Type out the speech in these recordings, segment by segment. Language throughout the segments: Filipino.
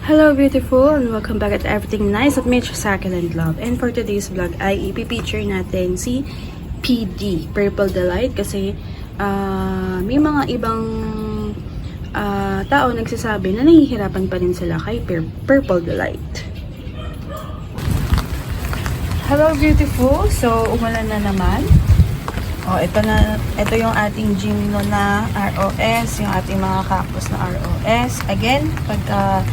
Hello beautiful and welcome back at Everything Nice at Mitch Circle and Love. And for today's vlog ay ipipicture natin si PD, Purple Delight, kasi may mga ibang tao nagsasabi na nahihirapan pa rin sila kay Purple Delight. Hello beautiful, so umulan na naman. Ito yung ating Gymno na ROS, yung ating mga cactus na ROS. Again, pagka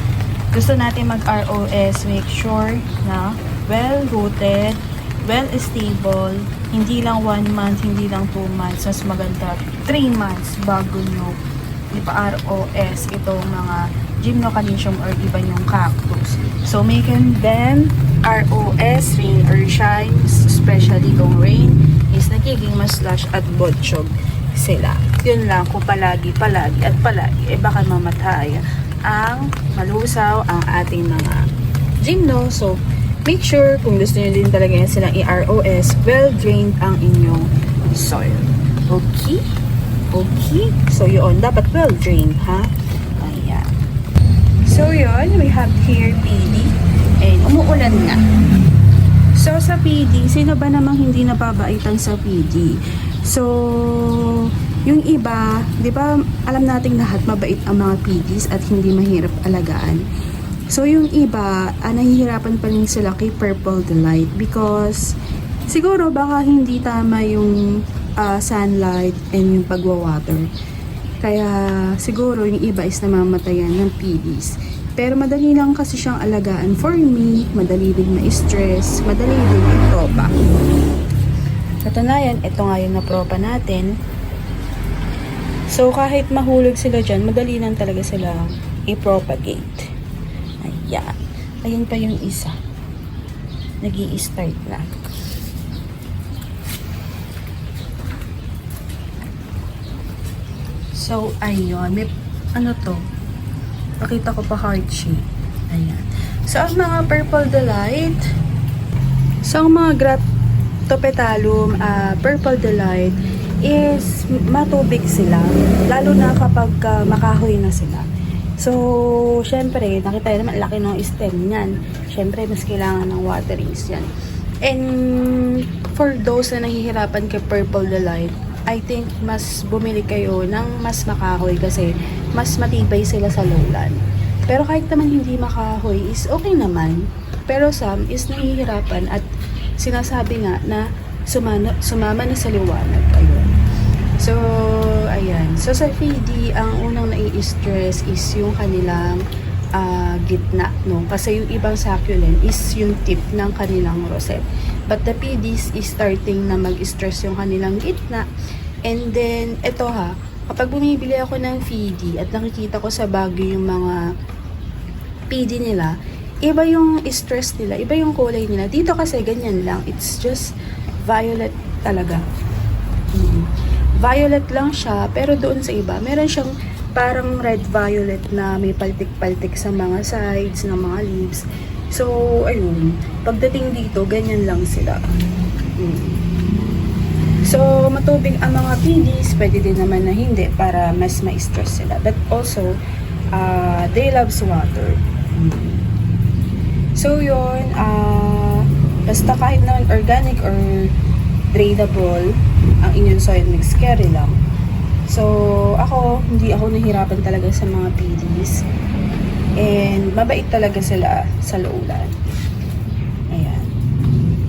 gusto natin mag-ROS, make sure na well-rooted, well-stable, hindi lang 1 month, hindi lang 2 months, mas maganda 3 months bago nyo ipa-ROS itong mga Gymnocalycium or iba yung cactus. So, make them ROS, rain or shine, especially kung rain is nagiging mas lush at botsyog sila. Yun lang, kung palagi baka mamatay ang malusaw ang ating mga Gymno. So, make sure kung gusto nyo din talaga yan silang i-ROS, well-drained ang inyong soil. Okay? Okay? So, yun, dapat well-drained, ha? Ayan. So, yun, we have here PD. And umuulan nga. So, sa PD, sino ba namang hindi napabaitan sa PD? So, yung iba, di ba, alam nating lahat mabait ang mga PDs at hindi mahirap alagaan. So, yung iba, nahihirapan pa rin sila kay Purple Delight because siguro baka hindi tama yung sunlight and yung pagwawater. Kaya siguro yung iba is namamatayan ng PDs. Pero madali lang kasi siyang alagaan for me, madali din ma-stress, madali din i-propa. Katunayan, ito nga yung na-propa natin. So, kahit mahulog sila dyan, madali lang talaga sila i-propagate. Ayan. Ayan pa yung isa. Nag-i-start na. So, ayun. May, ano to? Pakita ko pa heart shape. Ayan. So, ang mga Purple Delight, so, ang mga Graptopetalum, Purple Delight, is matubig sila. Lalo na kapag makahoy na sila. So, syempre, nakita naman, laki ng stem niyan. Syempre, mas kailangan ng waterings yan. And, for those na nahihirapan kay Purple Delight, I think mas bumili kayo ng mas makahoy kasi mas matibay sila sa lowland. Pero kahit naman hindi makahoy is okay naman. Pero some is nahihirapan at sinasabi nga na sumama na sa liwanag. Ayun. So, ayan. So, sa PD, ang unang nai-stress is yung kanilang gitna, no? Kasi yung ibang succulent is yung tip ng kanilang rosette. But the PDs is starting na mag-stress yung kanilang gitna. And then, eto ha, kapag bumibili ako ng PD at nakikita ko sa Baguio yung mga PD nila, iba yung stress nila, iba yung kulay nila. Dito kasi ganyan lang. It's just violet talaga. Violet lang siya, pero doon sa iba, meron siyang parang red-violet na may paltik-paltik sa mga sides ng mga leaves. So, ayun. Pagdating dito, ganyan lang sila. So, matubig ang mga PDs, pwede din naman na hindi para mas ma-stress sila. But also, they love water. So, yun. Basta kahit naman organic or drainable, ang inyong soil mix, carry lang. So, hindi ako nahirapan talaga sa mga PDs. And, mabait talaga sila sa lowland. Ayan.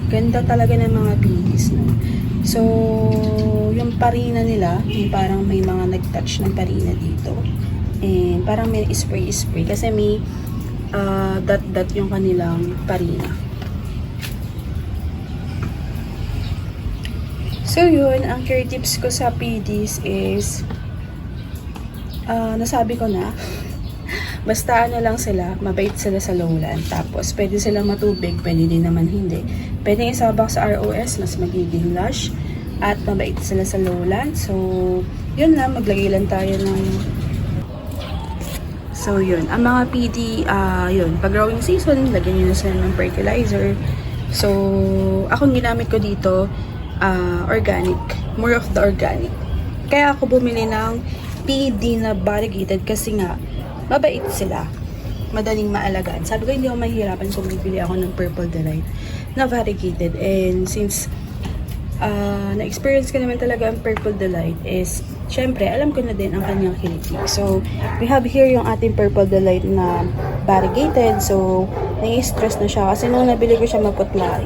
Ganda talaga ng mga PDs, no? So, yung parina nila, yung parang may mga nag-touch ng parina dito. And, parang may spray-spray. Kasi may dot-dot yung kanilang parina. So, yun. Ang care tips ko sa PDs is nasabi ko na. Basta ano lang sila, mabait sila sa lowland. Tapos, pwede silang matubig, pwede din naman hindi. Pwede isabak sa ROS, mas magiging lush. At mabait sila sa lowland. So, yun lang, maglagay lang tayo ng... So, yun. Ang mga PD, yun, pag growing season, lagyan nyo na sila ng fertilizer. So, akong ginamit ko dito, organic. More of the organic. Kaya ako bumili ng PD na variegated kasi nga, mabait sila. madaling maalagaan. Sabi ko, hindi ako mahihirapan kung bibili ako ng Purple Delight na variegated. And since na-experience ko naman talaga ang Purple Delight is, syempre, alam ko na din ang kanyang kiliti. So, we have here yung ating Purple Delight na variegated. So, nai-stress na siya kasi nung nabili ko siya maputla.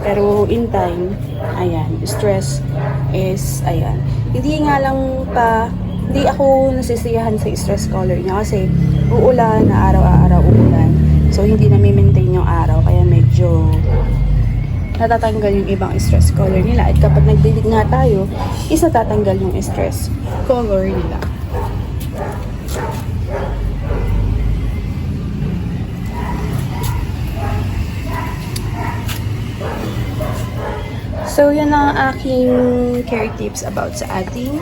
Pero in time, ayan, stress is, ayan. Hindi nga lang pa, hindi ako nasisiyahan sa stress color niya kasi uulan na araw-araw uulan. So, hindi na maintain yung araw kaya medyo natatanggal yung ibang stress color nila. At kapag nagdilig nga tayo, isa tatanggal yung stress color nila. So, yun ang aking care tips about sa ating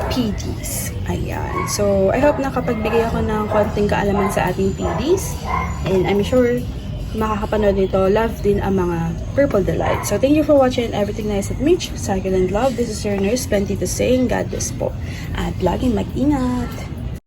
PDs. Ayan. So, I hope nakapagbigay ako ng konting kaalaman sa ating PDs. And I'm sure makakapanood nito, love din ang mga Purple Delight. So, thank you for watching Everything Nice at Mitch. Cycle and Love. This is your nurse, Pentito saying, God bless po. At laging mag-ingat.